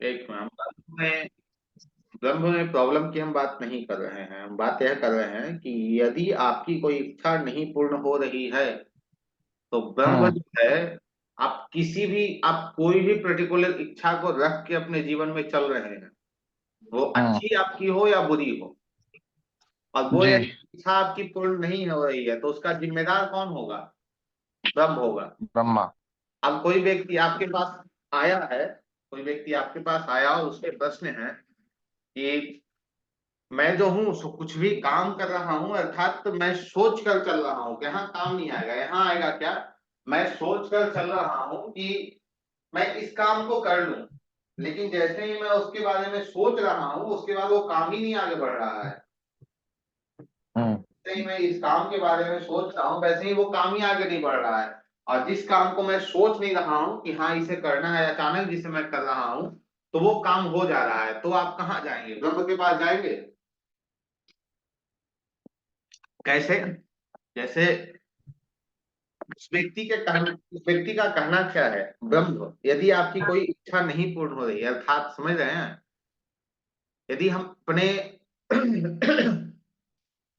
एक मैम, ब्रह्म में प्रॉब्लम की हम बात नहीं कर रहे हैं। हम बात यह कर रहे हैं कि यदि आपकी कोई इच्छा नहीं पूर्ण हो रही है तो ब्रह्म हम्म। जो है, आप कोई भी पर्टिकुलर इच्छा को रख के अपने जीवन में चल रहे हैं, वो हम्म। अच्छी आपकी हो या बुरी हो, और वो जी। यदि इच्छा आपकी पूर्ण नहीं हो रही है तो उसका जिम्मेदार कौन होगा? ब्रह्म होगा। ब्रह्मा। अब कोई व्यक्ति आपके पास आया है, कोई व्यक्ति आपके पास आया और उसके प्रश्न है कि मैं जो हूँ सो कुछ भी काम कर रहा हूँ, अर्थात तो मैं सोच कर चल रहा हूँ कि यहाँ काम नहीं आएगा, यहाँ आएगा क्या? मैं सोच कर चल रहा हूँ कि मैं इस काम को कर लूं, लेकिन जैसे ही मैं उसके बारे में सोच रहा हूँ उसके बाद वो काम ही नहीं आगे बढ़ रहा है। हम्म। जैसे ही मैं इस काम के बारे में सोच रहा हूँ वैसे ही वो काम ही आगे नहीं बढ़ रहा है। और जिस काम को मैं सोच नहीं रहा हूँ कि हाँ इसे करना है, अचानक जिसे मैं कर रहा हूँ तो वो काम हो जा रहा है, तो आप कहाँ जाएंगे? ब्रह्म के पास जाएंगे? कैसे? जैसे उस व्यक्ति का कहना क्या है, ब्रह्म यदि आपकी कोई इच्छा नहीं पूर्ण हो रही है, अर्थात समझ रहे हैं, यदि हम अपने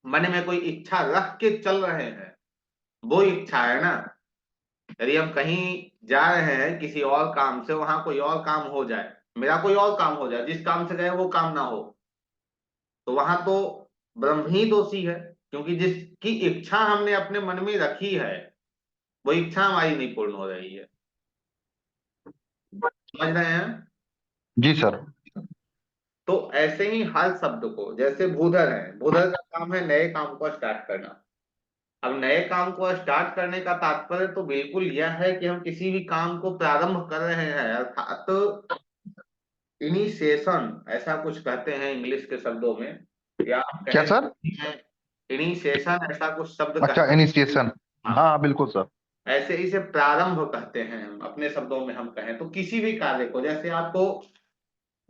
मन में कोई इच्छा रख के चल रहे हैं, वो इच्छा है ना। यदि हम कहीं जा रहे हैं किसी और काम से, वहां कोई और काम हो जाए, मेरा कोई और काम हो जाए, जिस काम से गए वो काम ना हो, तो वहां तो ब्रह्म ही दोषी है, क्योंकि जिसकी इच्छा हमने अपने मन में रखी है वो इच्छा हमारी नहीं पूर्ण हो रही है। समझ रहे हैं? जी सर। तो ऐसे ही हर शब्द को, जैसे भूधर है, भूधर का काम है नए काम को स्टार्ट करना। अब नए काम को स्टार्ट करने का तात्पर्य तो बिल्कुल यह है कि हम किसी भी काम को प्रारंभ कर रहे हैं, अर्थात इनिशिएशन ऐसा कुछ कहते हैं इंग्लिश के शब्दों में, या आप क्या कह सर? सकते हैं इनिशिएशन, ऐसा कुछ शब्द अच्छा, कहते इनिशिएशन। हैं। हाँ, हाँ बिल्कुल सर। ऐसे इसे प्रारंभ कहते हैं। हम अपने शब्दों में हम कहें तो किसी भी कार्य को, जैसे आपको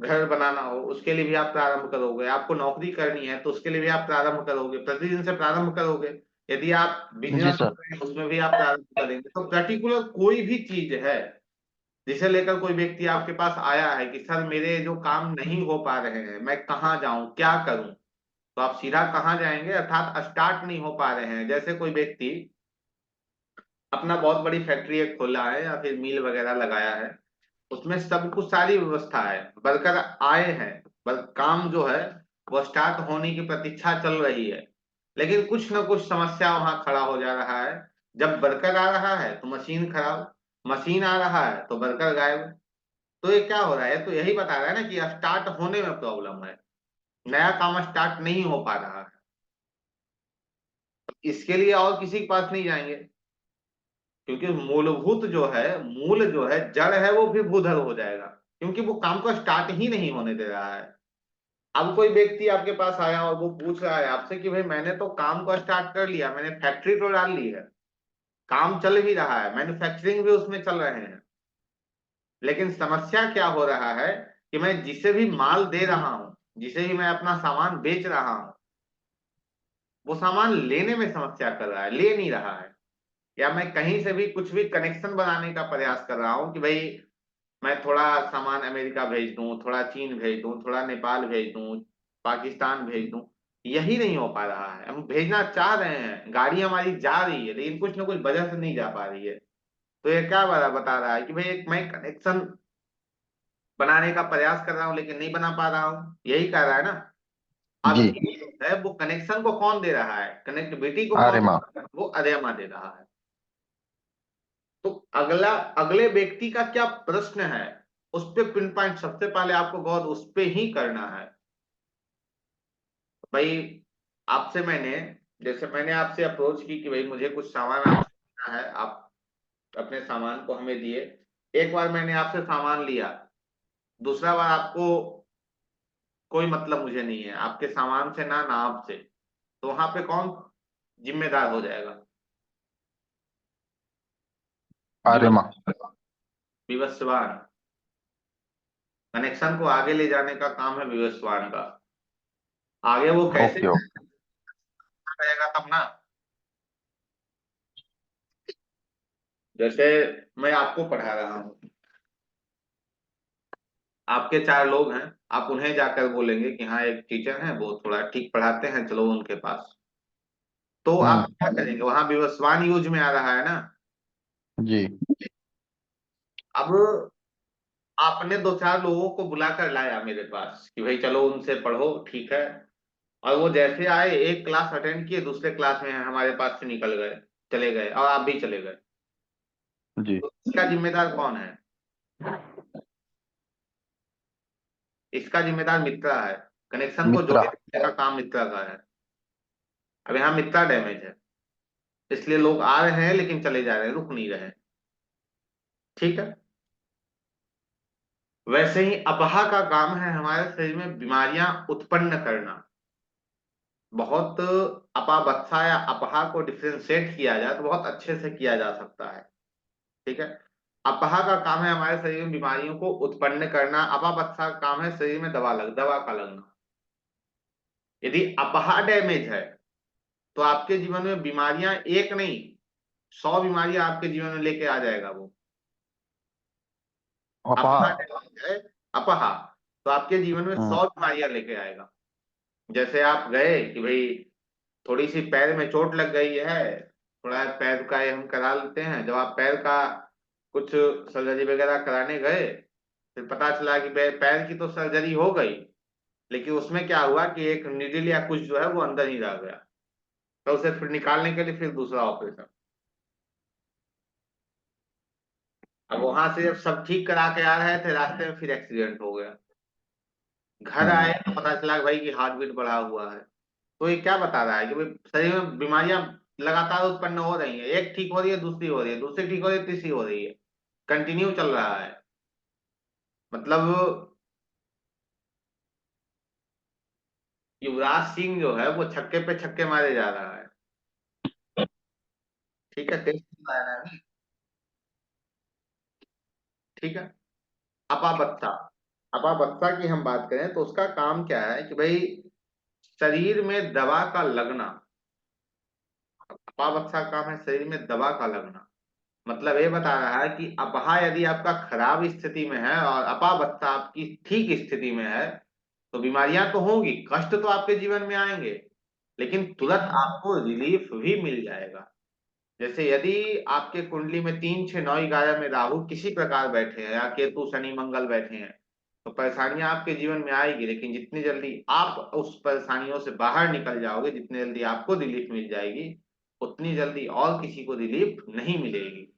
घर बनाना हो उसके लिए भी आप प्रारंभ करोगे, आपको नौकरी करनी है तो उसके लिए भी आप प्रारंभ करोगे, प्रतिदिन से प्रारंभ करोगे। यदि आप जी बिजनेस सर। कर रहे हैं उसमें भी आप प्रारंभ करेंगे। तो पर्टिकुलर कोई भी चीज है जिसे लेकर कोई व्यक्ति आपके पास आया है कि सर मेरे जो काम नहीं हो पा रहे हैं, मैं कहाँ जाऊं, क्या करूं, तो आप सीधा कहाँ जाएंगे? अर्थात स्टार्ट नहीं हो पा रहे हैं। जैसे कोई व्यक्ति अपना बहुत बड़ी फैक्ट्री एक खोला है या फिर मिल वगैरह लगाया है, उसमें सब कुछ सारी व्यवस्था है, वर्कर आए हैं, बस काम जो है वो स्टार्ट होने की प्रतीक्षा चल रही है, लेकिन कुछ ना कुछ समस्या वहां खड़ा हो जा रहा है। जब वर्कर आ रहा है तो मशीन खराब, मशीन आ रहा है तो वर्कर गायब। तो ये क्या हो रहा है? तो यही बता रहा है ना कि स्टार्ट होने में प्रॉब्लम है, नया काम स्टार्ट नहीं हो पा रहा है। इसके लिए और किसी के पास नहीं जाएंगे, क्योंकि मूलभूत जो है, मूल जो है, जड़ है, वो भी भूधर हो जाएगा, क्योंकि वो काम को स्टार्ट ही नहीं होने दे रहा है। अब कोई व्यक्ति आपके पास आया और वो पूछ रहा है आपसे कि भाई मैंने तो काम को स्टार्ट कर लिया, मैंने फैक्ट्री तो डाल ली है, काम चल भी रहा है, मैन्युफैक्चरिंग भी उसमें चल रहे हैं, लेकिन समस्या क्या हो रहा है कि मैं जिसे भी माल दे रहा हूं, जिसे भी मैं अपना सामान बेच रहा हूं, वो सामान लेने में समस्या कर रहा है, ले नहीं रहा है। या मैं कहीं से भी कुछ भी कनेक्शन बनाने का प्रयास कर रहा हूँ कि भाई मैं थोड़ा सामान अमेरिका भेज दूं, थोड़ा चीन भेज दूं, थोड़ा नेपाल भेज दूं, पाकिस्तान भेज दूं, यही नहीं हो पा रहा है। हम भेजना चाह रहे हैं, गाड़ी हमारी जा रही है, लेकिन कुछ ना कुछ वजह से नहीं जा पा रही है। तो ये क्या बता रहा है कि भाई एक मैं कनेक्शन बनाने का प्रयास कर रहा हूँ लेकिन नहीं बना पा रहा हूँ, यही कह रहा है ना। अब जी। ये जो है वो कनेक्शन को कौन दे रहा है, कनेक्टिविटी को कौन अरे दे माँ। रहा है? वो अरेमा दे रहा है। तो अगले व्यक्ति का क्या प्रश्न है, उस पे पिन पॉइंट सबसे पहले आपको गौर उस पे ही करना है। भाई आपसे मैंने, जैसे मैंने आपसे अप्रोच की कि भाई मुझे कुछ सामान आपसे लेना है, आप अपने सामान को हमें दिए। एक बार मैंने आपसे सामान लिया, दूसरा बार आपको कोई मतलब मुझे नहीं है आपके सामान से, ना आपसे, तो वहां पे कौन जिम्मेदार हो जाएगा? अरे विवश माँ। विवस्वान। कनेक्शन को आगे ले जाने का काम है विवस्वान का। आगे वो कैसे ओके ओके। रहेगा तब ना। जैसे मैं आपको पढ़ा रहा हूँ, आपके 4 लोग हैं, आप उन्हें जाकर बोलेंगे कि हाँ एक टीचर हैं, वो थोड़ा ठीक पढ़ाते हैं, चलो उनके पास। तो आप हम्म। क्या करेंगे, वहां विवस्वान यूज में आ रहा है ना। जी। अब आपने 2-4 लोगों को बुला कर लाया मेरे पास कि भाई चलो उनसे पढ़ो, ठीक है। और वो जैसे आए, एक क्लास अटेंड किए, दूसरे क्लास में हमारे पास से निकल गए, चले गए, और आप भी चले गए। जी। तो इसका जिम्मेदार कौन है? इसका जिम्मेदार मित्रा है। कनेक्शन को मित्रा। जोड़े रखने का काम मित्रा का है। अब यहाँ मित्रा डैमेज है, इसलिए लोग आ रहे हैं लेकिन चले जा रहे हैं, रुक नहीं रहे हैं। ठीक है। वैसे ही अपोहा का काम है हमारे शरीर में बीमारियां उत्पन्न करना। बहुत अपाबत्सा या अपोहा को डिफ्रेंशिएट किया जाए तो बहुत अच्छे से किया जा सकता है। ठीक है। अपोहा का काम है हमारे शरीर में बीमारियों को उत्पन्न करना, अपाबत्सा का काम है शरीर में दवा का लगना। यदि अपोहा डैमेज है तो आपके जीवन में बीमारियां एक नहीं, 100 बीमारियां आपके जीवन में लेके आ जाएगा वो। अपहा। अपोहा डैमेज है, अपोहा, तो आपके जीवन में हम्म। 100 बीमारियां लेके आएगा। जैसे आप गए कि भाई थोड़ी सी पैर में चोट लग गई है, थोड़ा पैर का ये हम करा लेते हैं। जब आप पैर का कुछ सर्जरी वगैरह कराने गए, फिर पता चला कि पैर की तो सर्जरी हो गई, लेकिन उसमें क्या हुआ कि एक निडिल या कुछ जो है वो अंदर ही रह गया। तो उसे फिर निकालने के लिए फिर दूसरा ऑपरेशन। अब वहां से जब सब ठीक करा के आ रहे थे, रास्ते में फिर एक्सीडेंट हो गया। घर आए हम्म। तो पता चला कि भाई की हार्ट बीट बढ़ा हुआ है। तो ये क्या बता रहा है कि भाई शरीर में बीमारियां लगातार उत्पन्न हो रही है, एक ठीक हो रही है, दूसरी हो रही है, दूसरी ठीक हो रही है, तीसरी हो रही है, कंटिन्यू चल रहा है। मतलब युवराज सिंह जो है वो छक्के पे छक्के मारे जा रहा है। ठीक है, टेस्ट चल रहा है ना। ठीक है। अपाबत्सा, अपाबत्सा की हम बात करें तो उसका काम क्या है कि भाई शरीर में दवा का लगना। अपाबत्सा का काम है शरीर में दवा का लगना। मतलब ये बता रहा है कि अपहा यदि आपका खराब स्थिति में है और अपाबत्सा आपकी ठीक स्थिति में है, तो बीमारियां तो होंगी, कष्ट तो आपके जीवन में आएंगे, लेकिन तुरंत आपको रिलीफ भी मिल जाएगा। जैसे यदि आपके कुंडली में 3, 6, 9, 11 में राहु किसी प्रकार बैठे हैं या केतु शनि मंगल बैठे हैं, तो परेशानियां आपके जीवन में आएगी, लेकिन जितनी जल्दी आप उस परेशानियों से बाहर निकल जाओगे, जितनी जल्दी आपको रिलीफ मिल जाएगी, उतनी जल्दी और किसी को रिलीफ नहीं मिलेगी।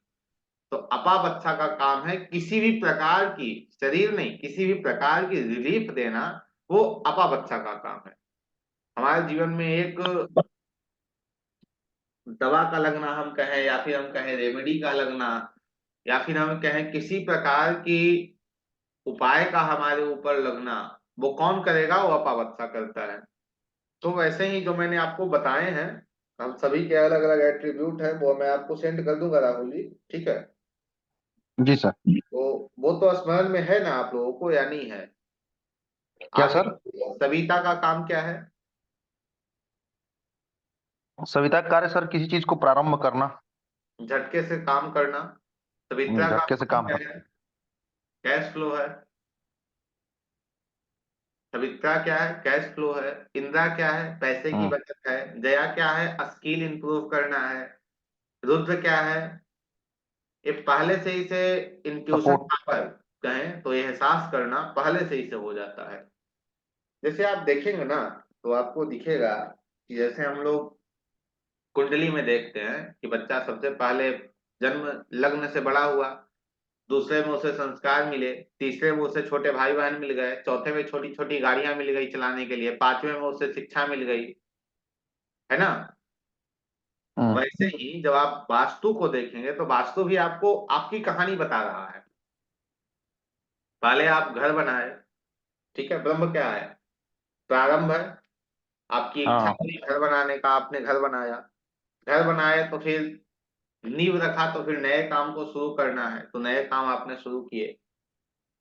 तो अपाबत्सा का काम है किसी भी प्रकार की, शरीर नहीं, किसी भी प्रकार की रिलीफ देना, वो अपाबत्सा का काम है। हमारे जीवन में एक दवा का लगना हम कहें, या फिर हम कहें रेमेडी का लगना, या फिर हम कहें किसी प्रकार की उपाय का हमारे ऊपर लगना, वो कौन करेगा? वो अपावत्सा करता है। तो वैसे ही जो मैंने आपको बताए हैं, हम सभी के अलग अलग एट्रीब्यूट हैं, वो मैं आपको सेंड कर दूंगा राहुल जी। ठीक है। जी सर। तो वो तो स्मरण में है ना आप लोगों को, या नहीं है? क्या आगे सर? सविता का काम क्या है? सविता का कार्य सर किसी चीज को प्रारंभ करना। झटके से काम करना। सवित्रा का झटके से काम काम क्या करना। है? कैश फ्लो है। सवित्रा क्या है? कैश फ्लो है। इंदिरा क्या है? पैसे की हम्म। बचत है। जया क्या है? स्किल इंप्रूव करना है। रुद्र क्या है? ये पहले से ही से इंट्यूशन सपोर्ट। पावर कहें तो ये एहसास करना पहले से ही से हो जाता है। जैसे आप देखेंगे ना, तो आपको दिखेगा कि जैसे हम लोग कुंडली में देखते हैं कि बच्चा सबसे पहले जन्म लग्न से बड़ा हुआ, दूसरे में उसे संस्कार मिले, तीसरे में उसे छोटे भाई बहन मिल गए, चौथे में छोटी छोटी गाड़ियां मिल गई चलाने के लिए, पांचवें में उसे शिक्षा मिल गई, है ना। हम्म। वैसे ही जब आप वास्तु को देखेंगे तो वास्तु भी आपको आपकी कहानी बता रहा है। पहले आप घर बनाए, ठीक है, ब्रह्म क्या है? प्रारंभ है। आपकी इच्छा हाँ। हुई घर बनाने का, आपने घर बनाया। घर बनाए तो फिर नींव रखा, तो फिर नए काम को शुरू करना है, तो नए काम आपने शुरू किए।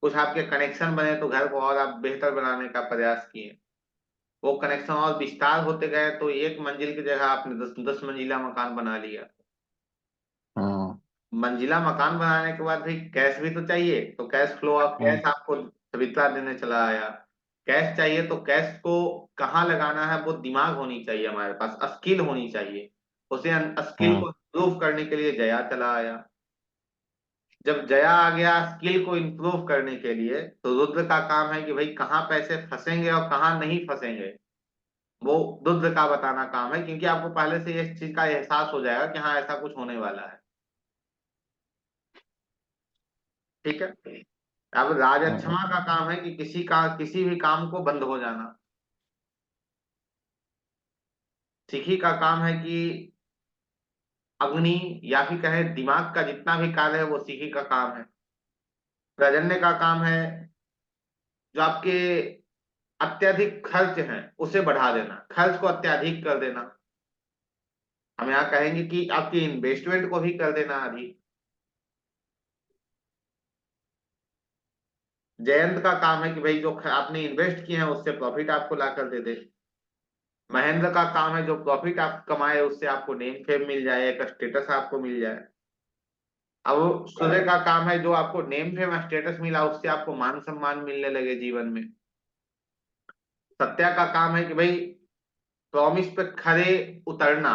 कुछ आपके कनेक्शन बने तो घर को और आप बेहतर बनाने का प्रयास किए। वो कनेक्शन और विस्तार होते गए तो एक मंजिल की जगह आपने 10 10 मंजिला मकान बना लिया। हम्म। मंजिला मकान बनाने के बाद भी कैश भी तो चाहिए, तो कैश फ्लो ऑफ कैश आपको वित्रा देने चला आया। कैश चाहिए तो कैश को कहाँ लगाना है वो दिमाग होनी चाहिए, हमारे पास स्किल होनी चाहिए। उसे स्किल हम्म को इम्प्रूव करने के लिए जया चला आया। जब जया आ गया स्किल को इम्प्रूव करने के लिए, तो रुद्र का काम है कि भाई कहाँ पैसे फंसेंगे और कहाँ नहीं फंसेंगे, वो रुद्र का बताना काम है, क्योंकि आपको पहले से इस चीज का एहसास हो जाएगा कि हाँ ऐसा कुछ होने वाला है। ठीक है। अब हम्म राजक्षमा का काम है कि किसी भी काम को बंद हो जाना। सिखी का काम है कि अग्नि, या फिर कहे दिमाग का जितना भी कार्य है वो सिखी का काम है। पर्जन्य का काम है जो आपके अत्यधिक खर्च हैं उसे बढ़ा देना, खर्च को अत्यधिक कर देना। हम यहाँ कहेंगे कि आपकी इन्वेस्टमेंट को भी कर देना अधिक। जयंत का काम है कि भाई जो आपने इन्वेस्ट किए हैं उससे प्रॉफिट आपको ला कर दे दे। महेंद्र का काम है जो प्रॉफिट आप कमाए उससे आपको नेम फेम मिल जाए, एक स्टेटस आपको मिल जाए। अब सूर्य का काम है जो आपको नेम फेम स्टेटस मिला उससे आपको मान सम्मान मिलने लगे जीवन में। सत्या का काम है कि भाई प्रॉमिस पे खरे उतरना।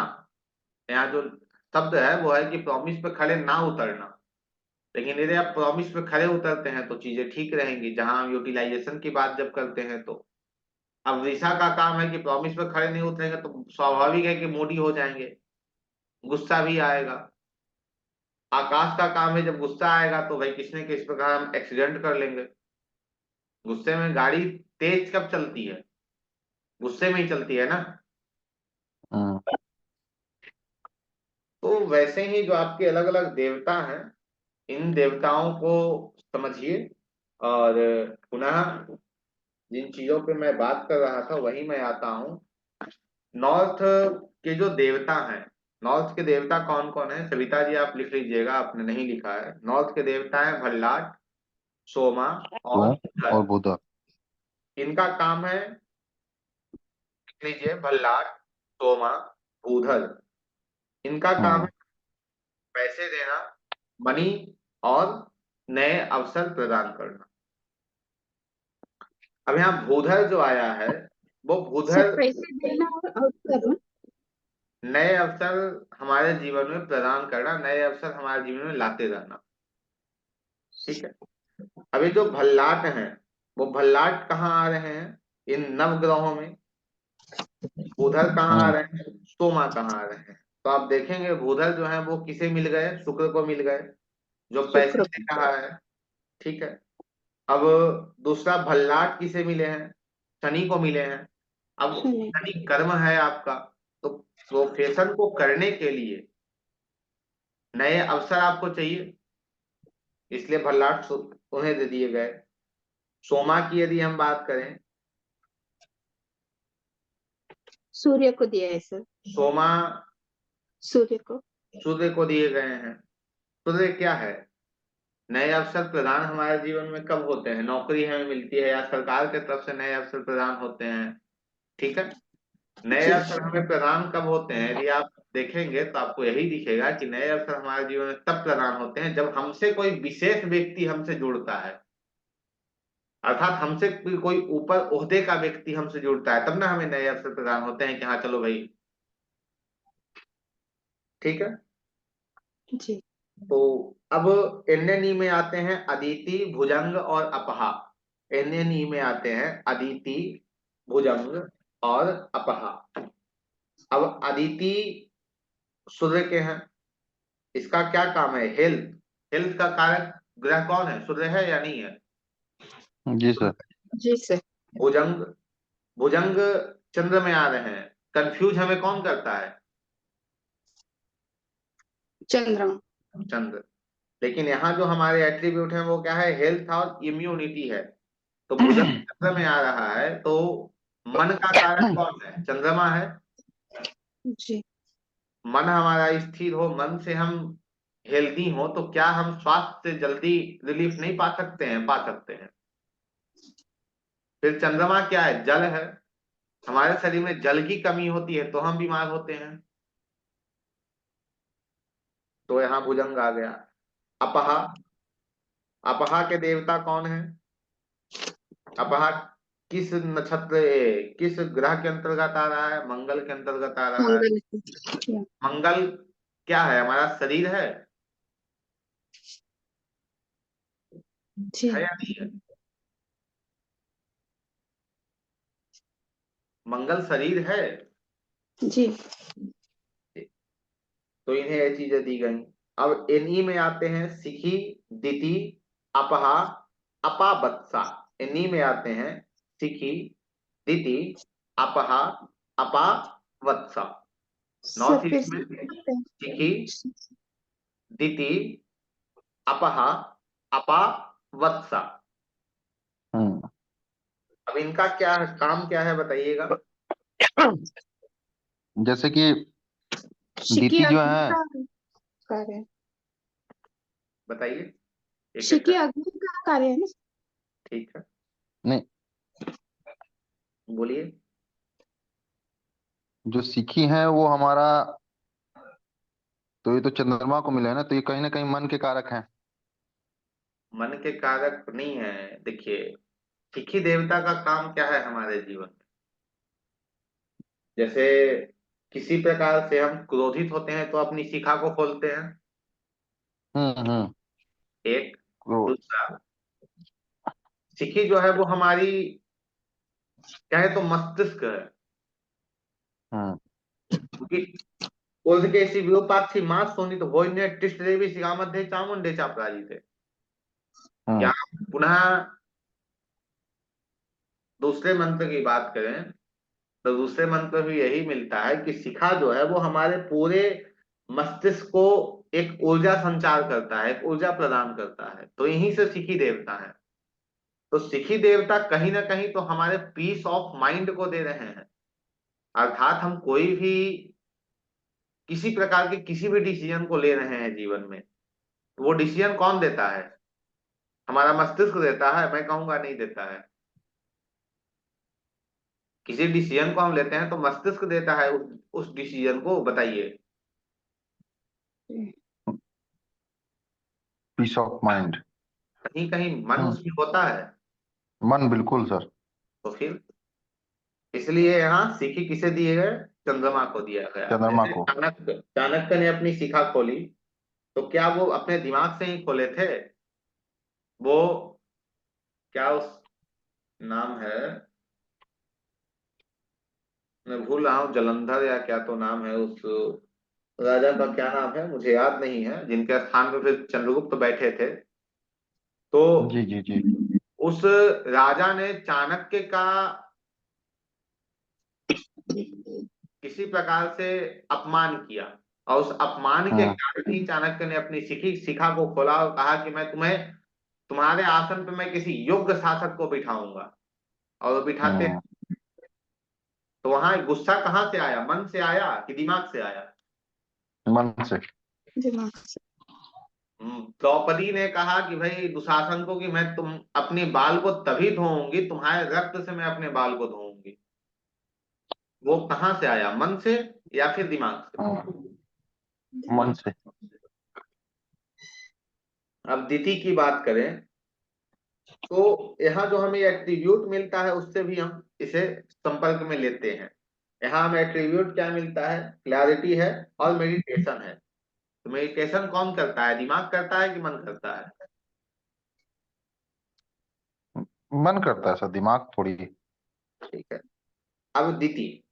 यहाँ जो शब्द है वो है कि प्रॉमिस पे खरे ना उतरना। लेकिन यदि आप प्रॉमिस पे खरे उतरते हैं तो चीजें ठीक रहेंगी, जहां हम यूटिलाइजेशन की बात जब करते हैं तो। अब ऋषा का काम है कि प्रॉमिस पे खड़े नहीं उतरेंगे तो स्वाभाविक है कि मोडी हो जाएंगे, गुस्सा भी आएगा। आकाश का काम है जब गुस्सा आएगा तो भाई किसी न किसी प्रकार हम एक्सीडेंट कर लेंगे। गुस्से में गाड़ी तेज कब चलती है? गुस्से में ही चलती है ना। हम्म तो वैसे ही जो आपके अलग अलग देवता हैं, इन देवताओं को समझिए। और पुनः जिन चीजों पे मैं बात कर रहा था वही मैं आता हूँ। नॉर्थ के जो देवता हैं, नॉर्थ के देवता कौन कौन है? सविता जी आप लिख लीजिएगा, आपने नहीं लिखा है। नॉर्थ के देवता हैं भल्लाट, सोमा तो और और बुधर। बुधा। इनका काम है, लिख लीजिए, भल्लाट, सोमा, बुधर। इनका काम है हम्म पैसे देना, मनी, और नए अवसर प्रदान करना। अब यहाँ भूधर जो आया है, वो सर भूधर पैसे देना और आउट करना। नए अवसर हमारे जीवन में प्रदान करना, नए अवसर हमारे जीवन में लाते रहना। ठीक है। अभी जो भल्लाट हैं, वो भल्लाट कहाँ आ रहे हैं? इन नवग्रहों में। बुधर कहाँ आ हम्म रहे हैं? सोमा कहाँ आ रहे हैं? तो आप देखेंगे बुधर जो है वो किसे मिल गए? शुक्र को मिल गए, जो पैसे शुक्र से कहा है। ठीक है। अब दूसरा भल्लाट किसे मिले हैं? शनि को मिले हैं। अब शनि। शनि कर्म है आपका, तो प्रोफेशन को करने के लिए नए अवसर आपको चाहिए, इसलिए भल्लाट उन्हें दे दिए गए। सोमा की यदि हम बात करें, सूर्य को दिया है सर। सोमा सूर्य को। सूर्य को दिए गए हैं। सूर्य क्या है? नए अवसर प्रदान हमारे जीवन में कब होते हैं? नौकरी हमें मिलती है या सरकार की तरफ से नए अवसर प्रदान होते हैं। ठीक है। नए जी। अवसर हमें प्रदान कब होते हैं? यदि आप देखेंगे तो आपको यही दिखेगा कि नए अवसर हमारे जीवन में तब प्रदान होते हैं जब हमसे कोई विशेष व्यक्ति हमसे जुड़ता है, अर्थात हमसे कोई ऊपर ओहदे का व्यक्ति हमसे जुड़ता है, तब ना हमें नए अवसर प्रदान होते हैं कि हाँ चलो भाई। ठीक है। जी। तो अब एन में आते हैं अदिति, भुजंग और अपहा। एन में आते हैं अदिति, भुजंग और अपहा। अब अदिति सूर्य के हैं। इसका क्या काम है? हेल्थ। हेल्थ का कारक ग्रह कौन है? सूर्य है या नहीं है? जी सर। जी सर। भुजंग। भुजंग चंद्र में आ रहे हैं। कंफ्यूज हमें कौन करता है? चंद्रमा। चंद्र। लेकिन यहाँ जो हमारे एट्रीब्यूट हैं वो क्या है? हेल्थ और इम्यूनिटी है। तो भुजंग चंद्र में आ रहा है तो मन का कारक कौन है? चंद्रमा है। जी। मन हमारा स्थिर हो, मन से हम हेल्दी हो, तो क्या हम स्वास्थ्य से जल्दी रिलीफ नहीं पा सकते हैं? पा सकते हैं। फिर चंद्रमा क्या है? जल है। हमारे शरीर में जल की कमी होती है तो हम बीमार होते हैं। तो यहाँ भुजंग आ गया। अपहा। अपहा के देवता कौन है? अपहा किस नक्षत्र किस ग्रह के अंतर्गत आ रहा है? मंगल के अंतर्गत आ रहा है। मंगल या, मंगल क्या है? हमारा शरीर जी है या नहीं है? मंगल शरीर है। जी तो इन्हें ये चीजें दी गई। अब इन्हीं में आते हैं सिखी, दिति, अपहा, अपावत्सा। इन्हीं में आते हैं सिखी, दिति, अपहा, अपावत्सा। सर, नॉर्थ फिर ईस्ट में से बता सकते हैं? सिखी, दिति, अपहा, अपावत्सा। हम्म। अब इनका क्या काम क्या है बताइएगा। जैसे कि शिकी दीति जो अग्नि है। का कार्य है। बताइए एक एक शिकी कर। अग्नि का कार्य है ना? ठीक है, नहीं, बोलिए। जो सिखी है वो हमारा, तो ये तो चंद्रमा को मिला है ना, तो ये कहीं ना कहीं मन के कारक हैं। मन के कारक नहीं है। देखिए, सिखी देवता का काम क्या है हमारे जीवन में? जैसे किसी प्रकार से हम क्रोधित होते हैं तो अपनी शिखा को खोलते हैं, हम्म। एक। तो दूसरा, सिखी जो है वो हमारी कहे तो मस्तिष्क है। हम्म क्योंकि क्रोध के ऐसी विरूपाक्षी मां सोनित होइने तिष्ठ देवी शिखा मध्ये चामुंडे चापराजिते। या हम्म पुनः दूसरे मंत्र की बात करें तो दूसरे मंत्र में यही मिलता है कि शिखा जो है वो हमारे पूरे मस्तिष्क को एक ऊर्जा संचार करता है, एक ऊर्जा प्रदान करता है। तो यहीं से सिखी देवता है। तो सिखी देवता कहीं ना कहीं तो हमारे पीस ऑफ माइंड को दे रहे हैं। अर्थात हम कोई भी किसी प्रकार के किसी भी डिसीजन को ले रहे हैं जीवन में, तो वो डिसीजन कौन देता है? हमारा मस्तिष्क देता है? मैं कहूंगा नहीं देता है। किसी डिसीजन को हम लेते हैं तो मस्तिष्क देता है उस डिसीजन को। बताइए। Peace of mind. कहीं कहीं मन हम्म। उसमें होता है। मन, बिल्कुल सर। तो फिर इसलिए यहाँ सिखी किसे दिए गए? चंद्रमा को दिया गया। चंद्रमा जैसे को। चाणक्य चाणक्य ने अपनी शिखा खोली, तो क्या वो अपने दिमाग से ही खोले थे? वो क्या उस नाम है, मैं भूल रहा हूँ, जलंधर या क्या तो नाम है उस राजा का, क्या नाम है मुझे याद नहीं है, जिनके स्थान पे फिर चंद्रगुप्त बैठे थे। तो जी जी जी। उस राजा ने चाणक्य का किसी प्रकार से अपमान किया, और उस अपमान के हम्म कारण ही चाणक्य ने अपनी शिखा को खोला और कहा कि मैं तुम्हें तुम्हारे आसन पे मैं किसी योग्य शासक को बिठाऊंगा। और वो बिठाते हैं। हम्म। तो वहां गुस्सा कहाँ से आया? मन से आया कि दिमाग से आया? मन से। दिमाग से। द्रौपदी ने कहा कि भाई दुशासन को कि मैं तुम अपनी बाल को तभी धोऊंगी, तुम्हारे रक्त से मैं अपने बाल को धोऊंगी। वो कहाँ से आया? मन से या फिर दिमाग से? मन मन। से। अब दिति की बात करें तो यहाँ जो हमें एट्रीब्यूट मिलता है उससे भी हम इसे संपर्क में लेते हैं। यहाँ हमें एट्रीब्यूट क्या मिलता है? क्लैरिटी है और मेडिटेशन है। तो मेडिटेशन कौन करता है? दिमाग करता है कि मन करता है? मन करता है सर, दिमाग थोड़ी। ठीक है। अब दिति,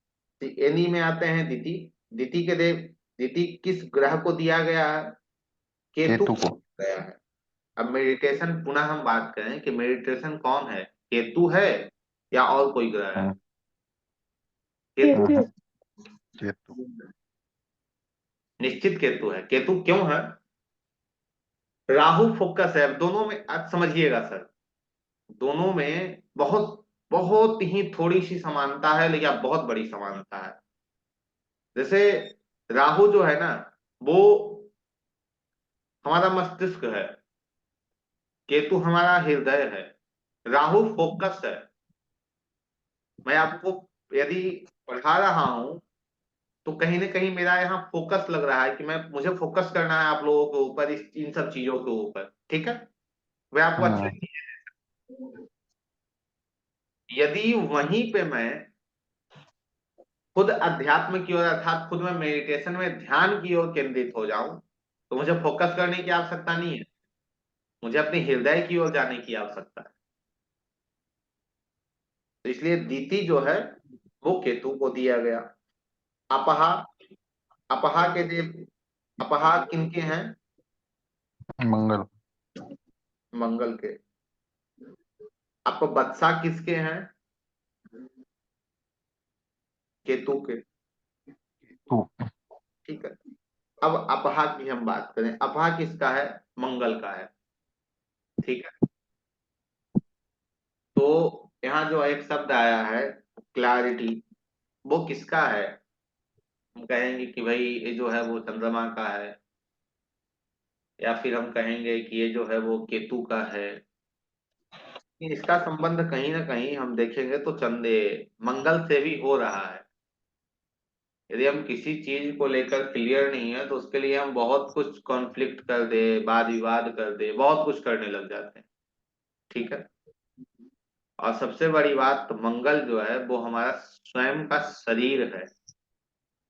एनी में आते हैं दिति। दिति के देव, दिति किस ग्रह को दिया गया है? केतु केतु को को। दिया गया है। अब मेडिटेशन पुनः हम बात करें कि मेडिटेशन कौन है? केतु है या और कोई ग्रह है? हम्म केतु। केतु। केतु। निश्चित केतु है। केतु क्यों है? राहु फोकस है। अब दोनों में आप समझिएगा सर, दोनों में बहुत बहुत ही थोड़ी सी समानता है, लेकिन बहुत बड़ी समानता है। जैसे राहु जो है ना, वो हमारा मस्तिष्क है, केतु हमारा हृदय है, राहु फोकस है। मैं आपको यदि पढ़ा रहा हूं तो कहीं ना कहीं मेरा यहाँ फोकस लग रहा है कि मैं मुझे फोकस करना है आप लोगों के ऊपर, इस इन सब चीजों के ऊपर। ठीक है, वे आपको अच्छी हम्म लगती है। यदि वहीं पे मैं खुद अध्यात्म की ओर अर्थात खुद में मेडिटेशन में ध्यान की ओर केंद्रित हो जाऊं तो मुझे फोकस करने की आवश्यकता नहीं है, मुझे अपने हृदय की ओर जाने की आवश्यकता है। तो इसलिए दीति जो है वो केतु को दिया गया। अपहा, अपहा के देव, अपहा किनके हैं? मंगल। मंगल के। आपको बत्सा किसके हैं? केतु के। तू। ठीक है। अब अपहा की हम बात करें, अपहा किसका है? मंगल का है। ठीक है। तो यहाँ जो एक शब्द आया है क्लैरिटी, वो किसका है? हम कहेंगे कि भाई ये जो है वो चंद्रमा का है, या फिर हम कहेंगे कि ये जो है वो केतु का है। इसका संबंध कहीं ना कहीं हम देखेंगे तो चंदे मंगल से भी हो रहा है। यदि हम किसी चीज को लेकर क्लियर नहीं है तो उसके लिए हम बहुत कुछ कॉन्फ्लिक्ट कर दे, वाद विवाद कर दे, बहुत कुछ करने लग जाते हैं। ठीक है। और सबसे बड़ी बात, मंगल जो है वो हमारा स्वयं का शरीर है।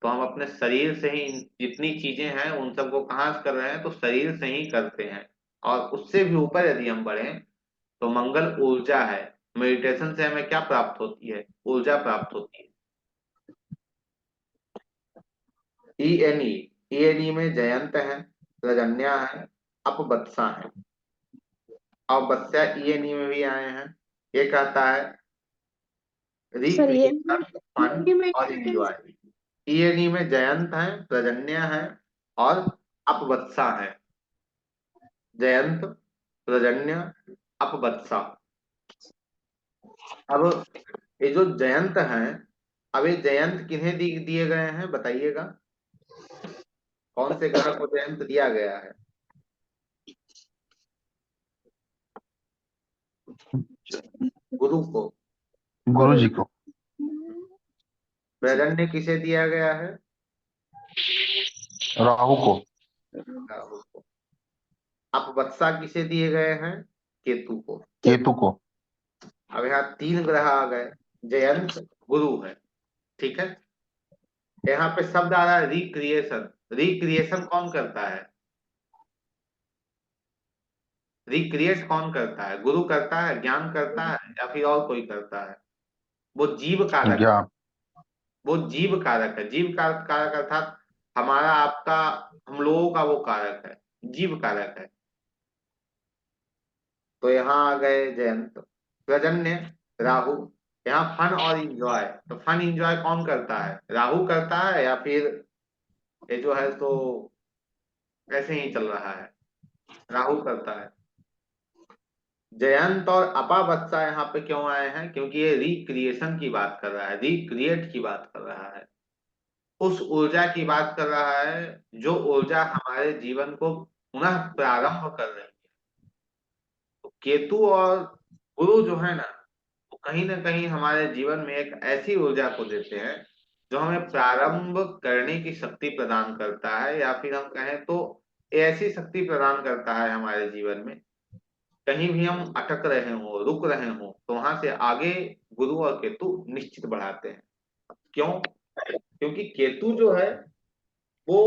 तो हम अपने शरीर से ही जितनी चीजें हैं उन सबको कहाँ से कर रहे हैं? तो शरीर से ही करते हैं। और उससे भी ऊपर यदि हम बढ़े तो मंगल ऊर्जा है। मेडिटेशन से हमें क्या प्राप्त होती है? ऊर्जा प्राप्त होती है। ईएनई, ईएनई में जयंत है, रजन्या है, अपवत्सा है। और बत्सा ईएनई में भी आए हैं। ये कहता है सर ये रिक्रिएशन, फन में और एंजॉय। ईएनई में जयंत है, प्रजन्य है और अपवत्सा है। जयंत, प्रजन्य, अपवत्सा। अब ये जो जयंत हैं, अब ये जयंत किन्हें दिए गए हैं बताइएगा? कौन से ग्रह को जयंत दिया गया है? गुरु को। गुरु जी को। प्रजन्य किसे दिया गया है? राहु को। राहु को। अपवत्सा किसे दिए गए हैं? केतु को। केतु को। अब यहाँ तीन ग्रह आ गए, जयंत गुरु है। ठीक है। यहाँ पे शब्द आ रहा है रिक्रिएशन। रिक्रिएशन कौन करता है? रिक्रिएट कौन करता है? गुरु करता है, ज्ञान करता है, या फिर और कोई करता है? वो जीव कारक है। ज्ञान। वो जीव कारक है। जीव कारक, कारक अर्थात हमारा आपका, हम लोगों का वो कारक है, जीव कारक है। तो यहाँ आ गए जयंत। प्रजन्य राहु। यहाँ फन और इंजॉय, तो फन इंजॉय कौन करता है? राहु करता है, या फिर ये जो है तो ऐसे ही चल रहा है? राहु करता है। जयंत और अपावत्सा यहाँ पे क्यों आए हैं? क्योंकि ये रिक्रिएशन की बात कर रहा है, रिक्रिएट की बात कर रहा है, उस ऊर्जा की बात कर रहा है जो ऊर्जा हमारे जीवन को पुनः प्रारंभ कर रही है। तो केतु और गुरु जो है ना, वो कहीं ना कहीं हमारे जीवन में एक ऐसी ऊर्जा को देते हैं जो हमें प्रारंभ करने की शक्ति प्रदान करता है, या फिर हम कहें तो ऐसी शक्ति प्रदान करता है हमारे जीवन में, कहीं भी हम अटक रहे हो, रुक रहे हो, तो वहां से आगे गुरु और केतु निश्चित बढ़ाते हैं। क्यों? क्योंकि केतु जो है वो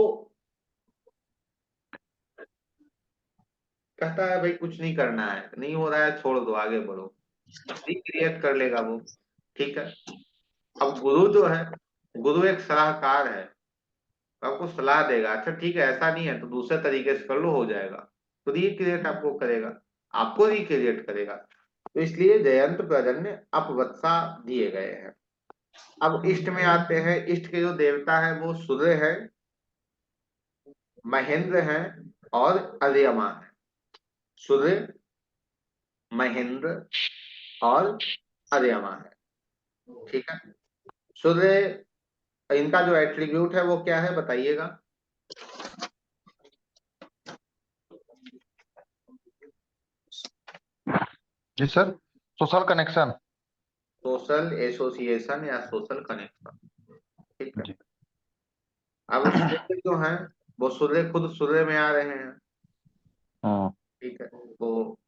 कहता है भाई कुछ नहीं करना है, नहीं हो रहा है छोड़ दो, आगे बढ़ो, रिक्रिएट कर लेगा वो। ठीक है। अब गुरु जो है, गुरु एक सलाहकार है, आपको सलाह देगा, अच्छा ठीक है ऐसा नहीं है तो दूसरे तरीके से कर लो, हो जाएगा। तो रिक्रिएट आपको करेगा, आपको रिक्रिएट करेगा। तो इसलिए जयंत प्रजन्य अपवत्सा दिए गए हैं। अब इष्ट में आते हैं। इष्ट के जो देवता है वो सूर्य है, महेंद्र है और अर्यमा है। सूर्य, महेंद्र और अर्यमा है। ठीक है। सूर्य, इनका जो एट्रीब्यूट है वो क्या है बताइएगा? जी sir, social connection. Social association या सोशल कनेक्शन। ठीक है। जी। अब सूर्य जो है वो सूर्य खुद सूर्य में आ रहे हैं। हम्म। ठीक है। तो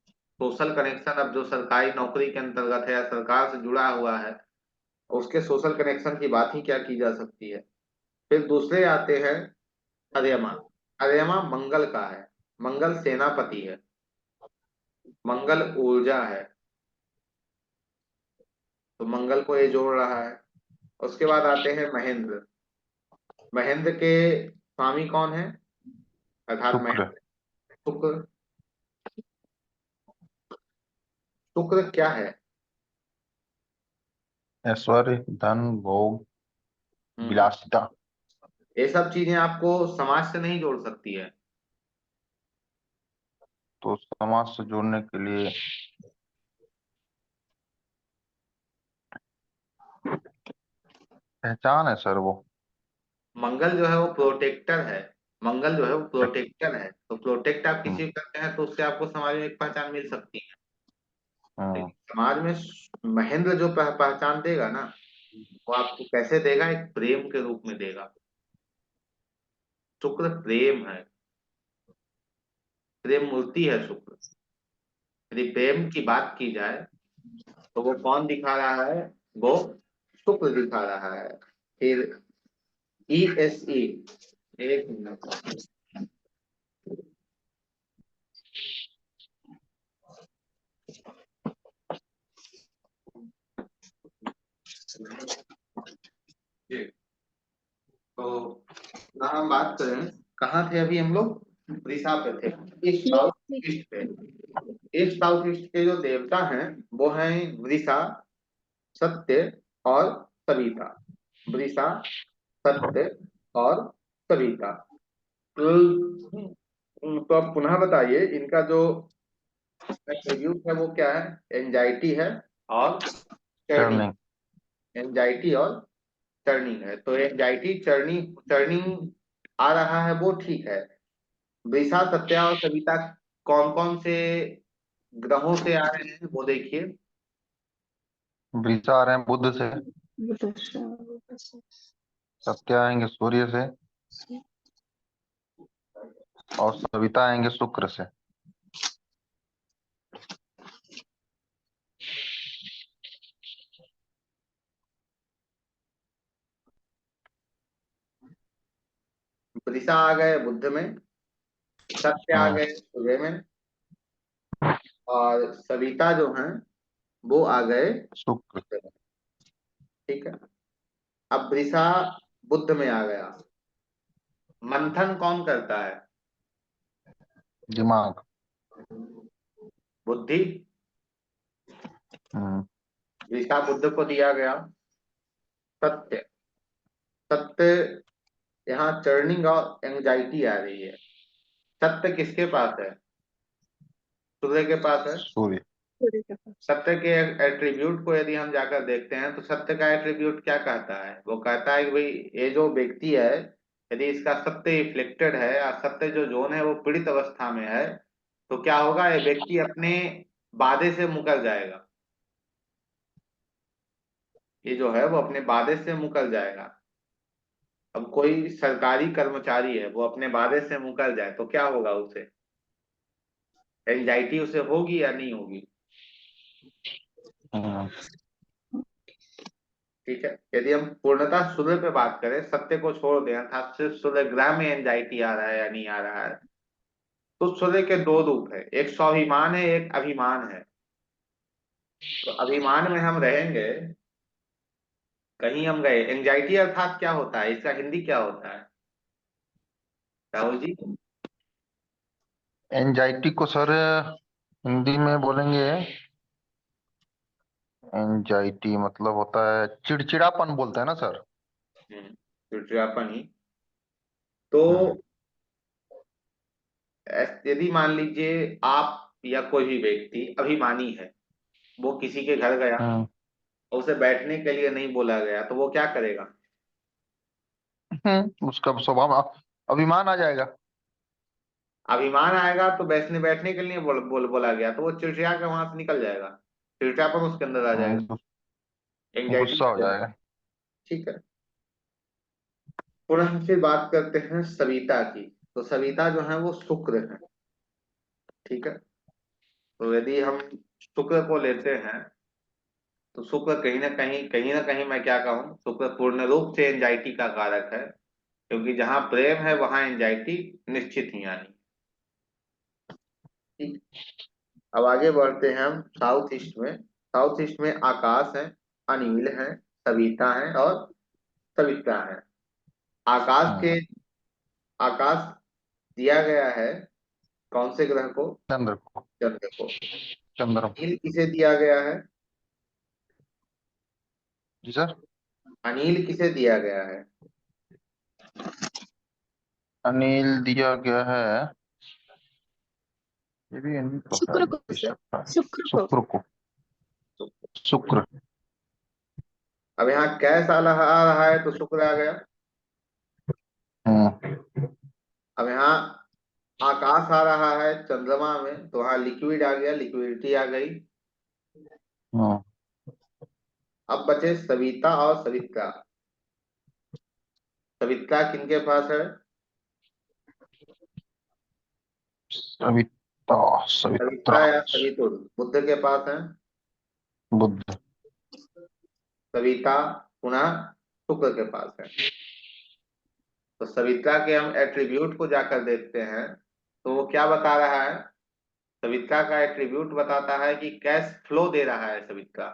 सोशल कनेक्शन, अब जो सरकारी नौकरी के अंतर्गत है या सरकार से जुड़ा हुआ है, उसके सोशल कनेक्शन की बात ही क्या की जा सकती है। फिर दूसरे आते हैं अर्यमा। अर्यमा मंगल का है, मंगल सेनापति है, मंगल ऊर्जा है, तो मंगल को ये जोड़ रहा है। उसके बाद आते हैं महेंद्र। महेंद्र के स्वामी कौन है, अर्थात शुक्र। महेंद्र शुक्र। शुक्र क्या है? ऐश्वर्य, धन, भोग, हम्म विलासिता। ये सब चीजें आपको समाज से नहीं जोड़ सकती है। तो समाज से जोड़ने के लिए पहचान है सर वो। मंगल जो है वो प्रोटेक्टर है, मंगल जो है वो प्रोटेक्टर है, तो प्रोटेक्ट आप हम्म, किसी को करते हैं तो उससे आपको समाज में एक पहचान मिल सकती है। हम्म, लेकिन समाज में महेंद्र जो पहचान देगा ना, वो आपको कैसे देगा, एक प्रेम के रूप में देगा। शुक्र प्रेम है, प्रेम मूर्ति है शुक्र। यदि प्रेम की बात की जाए तो वो कौन दिखा रहा है, वो शुक्र दिखा रहा है। फिर ESE, एक मिनट। जी, तो ना हम बात करें, कहाँ थे अभी हम लोग, उड़ीसा पे थे। ईस्ट साउथ ईस्ट पे, ईस्ट साउथ ईस्ट के जो देवता हैं वो हैं वृषा, सत्य और सविता। वृषा, सत्य और सविता। तो अब पुनः बताइए, इनका जो एट्रीब्यूट है वो क्या है, एंजाइटी है और टर्निंग। टर्निंग। एंजाइटी और टर्निंग है, तो एंजाइटी टर्निंग टर्निंग आ रहा है वो ठीक है। वृषा, सत्या और सविता कौन कौन से ग्रहों से आ रहे हैं वो देखिए। वृषा आ रहे हैं बुध से, सत्य आएंगे सूर्य से, और सविता आएंगे शुक्र से। वृषा आ गए बुध में, सत्य आ हम्म, गए सूर्य में, और सविता जो हैं वो आ गए शुक्र। शुक्र में। ठीक है। अब वृषा बुध में आ गया, मंथन कौन करता है, दिमाग। बुद्धि। हम्म, वृषा बुध को दिया गया। सत्य, सत्य यहाँ चर्निंग और एंजाइटी आ रही है। सत्य किसके पास है, सूर्य के पास है। सूर्य। सत्य के एट्रीब्यूट को यदि हम जाकर देखते हैं तो सत्य का एट्रीब्यूट क्या कहता है, वो कहता है कि भाई ये जो व्यक्ति है, यदि इसका सत्य रिफ्लेक्टेड है या सत्य जो जोन है वो पीड़ित अवस्था में है, तो क्या होगा, ये व्यक्ति अपने वादे से मुकर जाएगा। ये जो है वो अपने वादे से मुकर जाएगा। अब कोई सरकारी कर्मचारी है, वो अपने वादे से मुकर जाए तो क्या होगा, उसे एंजाइटी उसे होगी या नहीं होगी। हम्म, ठीक है। यदि हम पूर्णतः सूर्य पे बात करें, सत्य को छोड़ दें, अर्थात सिर्फ सूर्य ग्रह में एंजाइटी आ रहा है या नहीं आ रहा है, तो सूर्य के दो रूप है, एक स्वाभिमान है, एक अभिमान है। तो अभिमान में हम रहेंगे, कहीं हम गए, एंजाइटी अर्थात क्या होता है, इसका हिंदी क्या होता है राहुल जी। एंजाइटी को सर हिंदी में बोलेंगे, एंजाइटी मतलब होता है चिड़चिड़ापन बोलते हैं ना सर। चिड़चिड़ापन ही। तो हम्म, यदि मान लीजिए आप या कोई भी व्यक्ति अभिमानी है, वो किसी के घर गया, हम्म, उसे बैठने के लिए नहीं बोला गया, तो वो क्या करेगा, उसका स्वभाव अभिमान आ जाएगा। अभिमान आएगा, तो बैठने बैठने के लिए बोला गया तो वो चिड़चिड़ा के वहां से निकल जाएगा, चिड़चिड़ापन उसके अंदर आ जाएगा, हम्म, एंजाइटी गुस्सा आ हो जाएगा। जाएगा। ठीक है। पुनः फिर बात करते हैं सविता की। तो सविता जो है वो शुक्र है। ठीक है। तो यदि हम शुक्र को लेते हैं तो शुक्र कहीं ना कहीं मैं क्या कहूँ, शुक्र पूर्ण रूप से एंजाइटी का कारक है, क्योंकि जहां प्रेम है वहां एंजाइटी निश्चित ही आनी। ठीक। अब आगे बढ़ते हैं हम साउथ ईस्ट में। साउथ ईस्ट में आकाश है, अनिल है, सविता है और सविता है। आकाश हम्म, के आकाश दिया गया है कौन से ग्रह को? चंद्र को। चंद्र को। चंद्र। अनिल किसे दिया गया है? जी सर। अनिल किसे दिया गया है? अनिल दिया गया है, ये भी अनिल तो है, शुक्र को हो सर, सकता है। शुक्र को। शुक्र को। तो शुक्र। अब यहाँ कैस आ रहा है तो शुक्र आ गया। हम्म। अब यहाँ आकाश आ रहा है चंद्रमा में, तो वहां लिक्विड आ गया, लिक्विडिटी आ गई। हम्म। अब बचे सविता और सवित्रा। सवित्रा किनके पास है? सविता। सवित्रा। सवित्रा या सवितुर बुद्ध के पास है। बुध। सविता पुनः शुक्र के पास है। तो सवित्रा के हम एट्रीब्यूट को जाकर देखते हैं, तो वो क्या बता रहा है? सवित्रा का एट्रीब्यूट बताता है कि कैश फ्लो दे रहा है सवित्रा।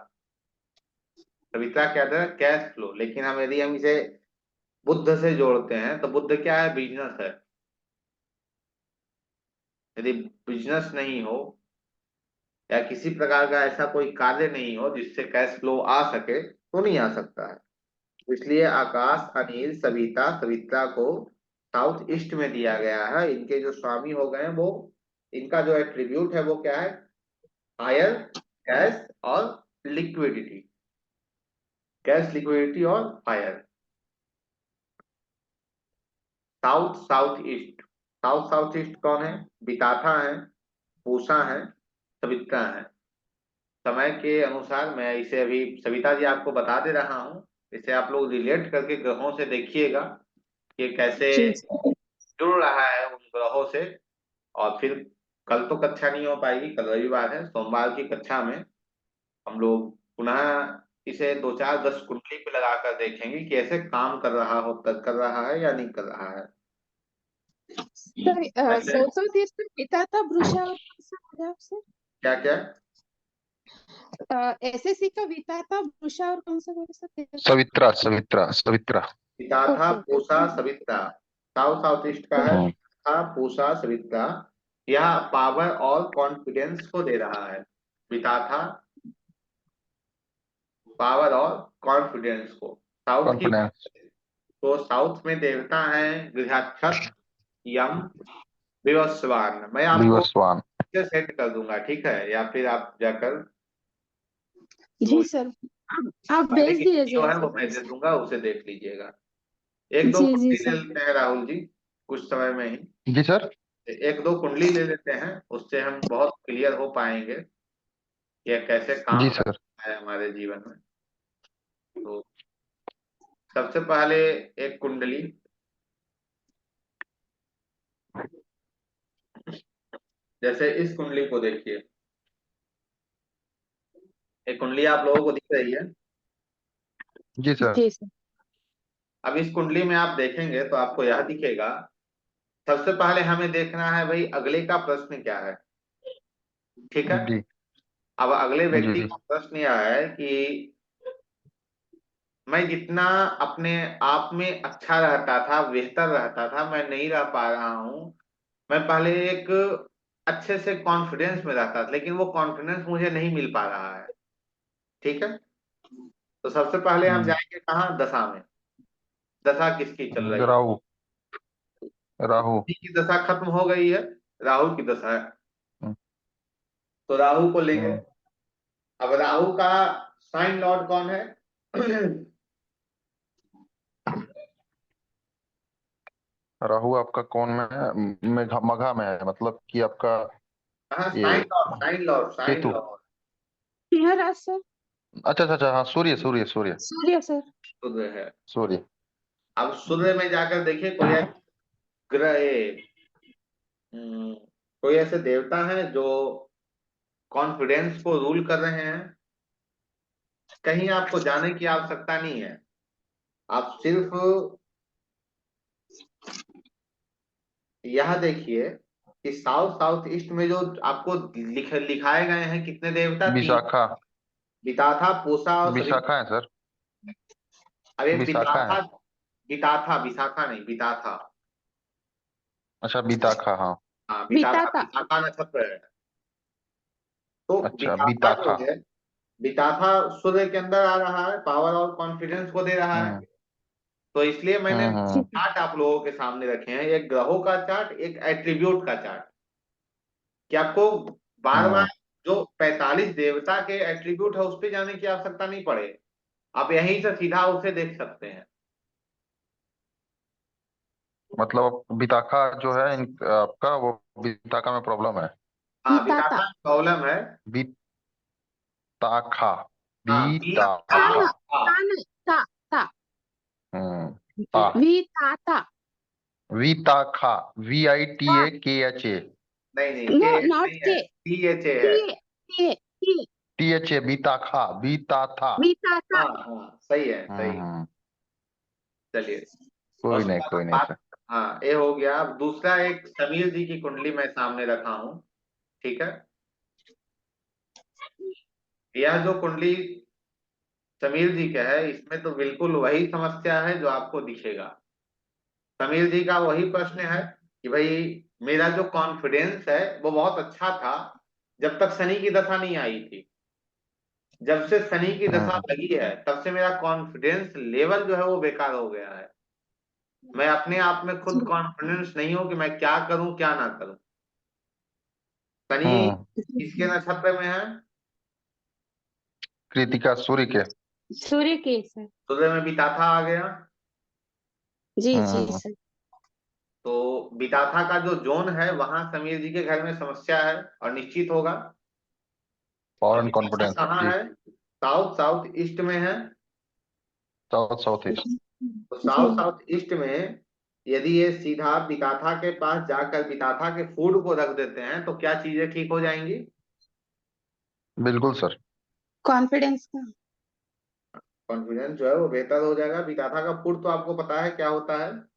सवित्रा क्या दे रहा है? Cash flow. लेकिन हम यदि हम इसे बुद्ध से जोड़ते हैं तो बुद्ध क्या है? बिजनेस है। यदि बिजनेस नहीं हो या किसी प्रकार का ऐसा कोई कार्य नहीं हो जिससे कैश फ्लो आ सके, तो नहीं आ सकता है। इसलिए आकाश, अनिल, सविता, सवित्रा को साउथ ईस्ट में दिया गया है। इनके जो स्वामी हो गए हैं वो, इनका जो एट्रीब्यूट है वो क्या है? फायर, कैश और लिक्विडिटी। कैश, लिक्विडिटी और fire. South south east. South south east कौन है? विताथा है, पूषा है, सवित्रा है। समय के अनुसार मैं इसे अभी सविता जी आपको बता दे रहा हूँ, इसे आप लोग रिलेट करके ग्रहों से देखिएगा कि कैसे जी सर। जुड़ रहा है उन ग्रहों से। और फिर कल तो कक्षा नहीं हो पाएगी, कल रविवार है, सोमवार की कक्षा में हम लोग पुनः इसे 2 4 10 कुंडली पे लगाकर देखेंगे कि ऐसे काम कर रहा हो, तक कर रहा है या नहीं कर रहा है। सर ऐसे सोचो देश में पिता था वृषा और कौन सा हो गया आपसे? क्या क्या? एसएससी का विता था वृषा और कौन सा हो गया सर? सवित्रा। सवित्रा। सवित्रा। पिता था, ओके ओके। पूषा, सविता। साउथ साउथ ईस्ट का है हम्म। पिता था, पूषा, सविता। यह पावर और कॉन्फिडेंस को दे रहा है। पिता था, पावर और कॉन्फिडेंस को। साउथ की बात कॉन्फिडेंस। करें तो साउथ में देवता है गृहस्थ, यम, विवस्वान। मैं आपको दिवसवान। सेंड कर दूंगा, ठीक है? या फिर आप जाकर जी वो सर, आप पहले भेज की वीडियो दीजिए है सर वो मैं प्लीज। दे दूंगा, उसे देख लीजिएगा। एक दो जी जी कुंडली ले सर। लेते हैं राहुल जी, कुछ समय में ही। जी सर। एक दो कुंडली ले लेते हैं, उससे हम बहुत क्लियर हो पाएंगे कि यह कैसे जी काम सर। करता है हमारे जीवन में। तो सबसे पहले एक कुंडली, जैसे इस कुंडली को देखिए। एक कुंडली आप लोगों को दिख रही है। जी सर। जी सर। अब इस कुंडली में आप देखेंगे तो आपको यह दिखेगा। सबसे पहले हमें देखना है भाई अगले का प्रश्न क्या है। ठीक है। जी। अब अगले व्यक्ति जी। का प्रश्न यह है कि मैं जितना अपने आप में अच्छा रहता था, बेहतर रहता था, मैं नहीं रह पा रहा हूँ। मैं पहले एक अच्छे से कॉन्फिडेंस में रहता था, लेकिन वो कॉन्फिडेंस मुझे नहीं मिल पा रहा है। ठीक है। तो सबसे पहले हम हम्म। जाएंगे कहाँ? दशा में। दशा किसकी चल रही है? राहु। राहु। शनि की दशा खत्म हो गई है, राहु की दशा है। हम्म। तो राहु को लेंगे। हम्म। अब राहु का साइन लॉर्ड कौन है? राहु आपका कौन में है? मेघा मघा में है, मतलब कि आपका हाँ, ये sign lord, sign lord, sign Ketu. Lord. Singh Raj sir. अच्छा अच्छा अच्छा, हाँ, सूर्य सूर्य सूर्य। सूर्य सर। सूर्य है। सूर्य। अब सूर्य में जाकर देखिए कोई एक ग्रह, हम्म, कोई ऐसे देवता हैं जो कॉन्फिडेंस को रूल कर रहे हैं। कहीं आपको जाने की आवश्यकता नहीं है, आप सिर्फ यह देखिए कि साउथ साउथ ईस्ट में जो आपको लिखाए गए हैं कितने देवता, तीन। विशाखा। विताथा, पूषा और विशाखा है सर। अरे विशाखा है। विताथा, विताथा, विशाखा नहीं, विताथा। अच्छा, विताखा, हाँ। हाँ विताथा, विताता। विशाखा नक्षत्र है। तो अच्छा, विताथा जो विताखा। है, विताथा सूर्य के अंदर आ रहा है, पावर और कॉन्फिडेंस को दे रहा है। हम्म तो इसलिए मैंने हम्म। ठीक है। चार्ट आप लोगों के सामने रखे हैं, एक ग्रहों का चार्ट, एक एट्रीब्यूट का चार्ट, कि आपको बार बार हम्म। जो 45 देवता के एट्रीब्यूट है उस पे जाने की आवश्यकता नहीं पड़े, आप यहीं से सीधा उसे देख सकते हैं। मतलब विताखा जो है आपका वो विताखा में प्रॉब्लम है। हाँ विताता। विताथा प्रॉब्लम है। विताखा। हाँ ता विताखा। न विताथा। ता नहीं, ता ता। हम्म। ता। विताता। विताखा। ता। VITAKHA। नहीं नहीं, नो के एच नॉट नहीं है, के। टी एच ए है। T T. THA, विताखा, विताथा। विताता। हाँ हाँ सही है, सही। हम्म। चलिए, और कोई उसके नहीं, बाद कोई हम नहीं बात, सर। हाँ ये हो गया। अब दूसरा, एक समीर जी की कुंडली मैं सामने रखा हूँ, ठीक है। यह जो कुंडली समीर जी का है, इसमें तो बिल्कुल वही समस्या है जो आपको दिखेगा। समीर जी का वही प्रश्न है कि भाई मेरा जो कॉन्फिडेंस है वो बहुत अच्छा था जब तक शनि की दशा नहीं आई थी। जब से शनि की दशा हम्म लगी है तब से मेरा कॉन्फिडेंस लेवल जो है वो बेकार हो गया है। मैं अपने आप में खुद कॉन्फिडेंस नहीं हूं कि मैं क्या करूं क्या ना करूं। शनि हम्म। किसके नक्षत्र में है? कृतिका, सूर्य के। सूर्य के सर। सूर्य में विताथा आ गया। जी जी हम्म। सर। तो विताथा का जो जोन है वहां समीर जी के घर में समस्या है और निश्चित होगा। पावर और एंड विताथा कॉन्फिडेंस कहाँ जी। है? साउथ साउथ ईस्ट में है। South south east. तो जी। साउथ साउथ ईस्ट में यदि ये सीधा विताथा के पास जाकर विताथा के फूड को रख देते हैं तो क्या चीजें ठीक हो जाएंगी? बिल्कुल सर। कॉन्फिडेंस का। कॉन्फिडेंस जो है वो बेहतर हो जाएगा। विताथा का फूड तो आपको पता है क्या होता है?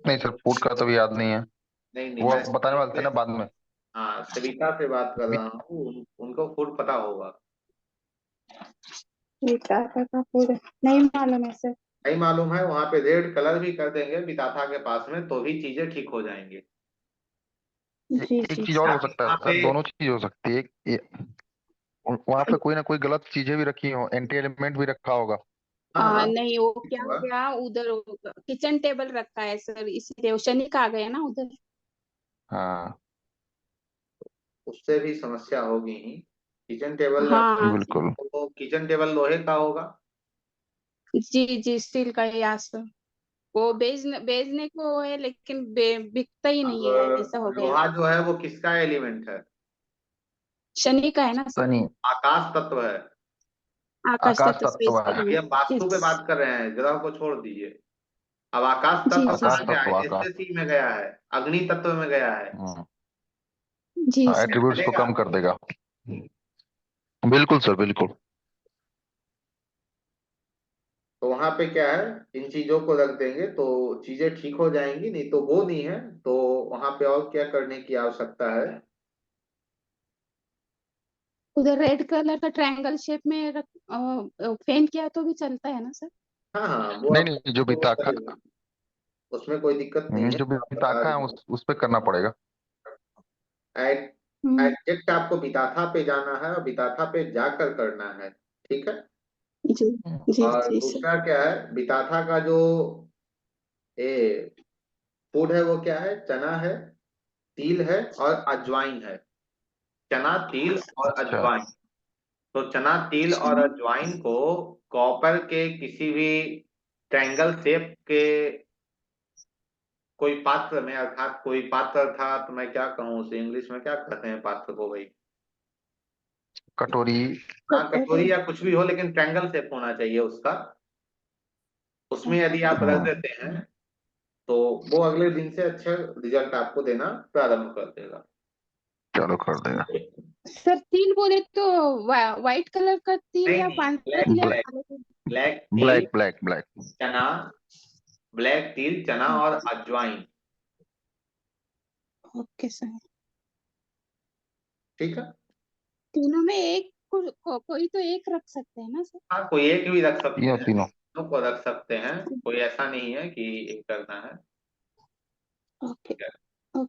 नहीं सर, फूड का तो भी याद नहीं है। नहीं नहीं, वो मैं आप बताने वाले थे ना बाद में। हाँ सविता से बात कर वि- रहा हूँ, उनको फूड पता होगा। विताता का फूड नहीं मालूम है सर। नहीं मालूम है, वहां पे रेड कलर भी कर देंगे विताथा के पास में तो भी चीजें ठीक हो जाएंगी। जी एक जी चीज और सर। हो सकता है वहां पे सर, दोनों चीज हो सकती है। वहां पे कोई ना कोई गलत चीजें भी रखी हो, एंटी एलिमेंट भी रखा होगा। हाँ हाँ नहीं, वो ठीक क्या हो होगा। गया उधर, किचन टेबल रखा है सर, इसलिए वो शनि का आ गया ना उधर। हाँ। उससे भी समस्या होगी ही। किचन टेबल हाँ बिल्कुल। तो किचन टेबल लोहे का होगा। जी जी, स्टील का ही आसर। वो बेचने को है लेकिन बिकता ही नहीं है, ऐसा अब हो गया। लोहा जो है वो किसका एलिमेंट है? शनि का है ना सर। शनि। आकाश तत्व है। आकाश आकाश तत्व से तत्व है। अभी हम वास्तु पे यस। बात कर रहे हैं, ग्रह को छोड़ दीजिए। अब आकाश जी तत्व जी आकाश कहाँ सर। गया तत्व, है? आकाश। एसएससी में गया है, अग्नि तत्व में गया है। हम्म। जी हाँ, सर। एट्रीब्यूट्स को चलेगा? कम कर देगा। बिल्कुल सर, बिल्कुल। तो वहां पे क्या है, इन चीजों को रख देंगे तो चीजें ठीक हो जाएंगी। नहीं तो वो नहीं है तो वहां पे और क्या करने की आवश्यकता है? उधर रेड कलर का ट्रायंगल शेप में पेंट किया तो भी चलता है ना सर। हाँ हाँ वो नहीं आप नहीं, जो तो बिताखा। करेगा, उसमें कोई दिक्कत नहीं है, जो आप बता बिताखा है दीजिए। उस पे करना पड़ेगा। हम्म। एग्जैक्ट आपको बिताथा पे जाना है और बिताथा पे जाकर करना है, ठीक है। जी जी और जी सर। दूसरा क्या है, बिताथा का जो ए फूड है वो क्या है? चना है, तिल है और अजवाइन है। चना, तिल और अच्छा। अजवाइन। तो चना, तिल और अजवाइन को कॉपर के किसी भी ट्रायंगल शेप के कोई पात्र में, अर्थात कोई पात्र, अर्थात मैं क्या कहूँ उसे इंग्लिश में क्या कहते हैं पात्र को भाई? कटोरी। हाँ कटोरी या कुछ भी हो, लेकिन ट्रायंगल शेप होना चाहिए उसका। उसमें यदि आप रख हम्म। देते हैं तो वो अगले दिन से अच्छा रिजल्ट आपको देना प्रारंभ कर देगा। चलो, कर देगा। सर तिल बोले तो व्हाइट कलर का तिल नहीं या नहीं, पांढरा ब्लैक तिल या ब्लैक ब्लैक काला तिल? ब्लैक तिल, ब्लैक ब्लैक ब्लैक। चना, ब्लैक तिल, चना और अजवाइन। Okay sir. ठीक है। तीनों में एक कोई तो एक रख सकते हैं ना सर? हाँ, कोई एक भी रख सकते तीनों हैं, तीनों। दोनों को रख सकते हैं, कोई ऐसा नहीं है कि एक करना है। ओके।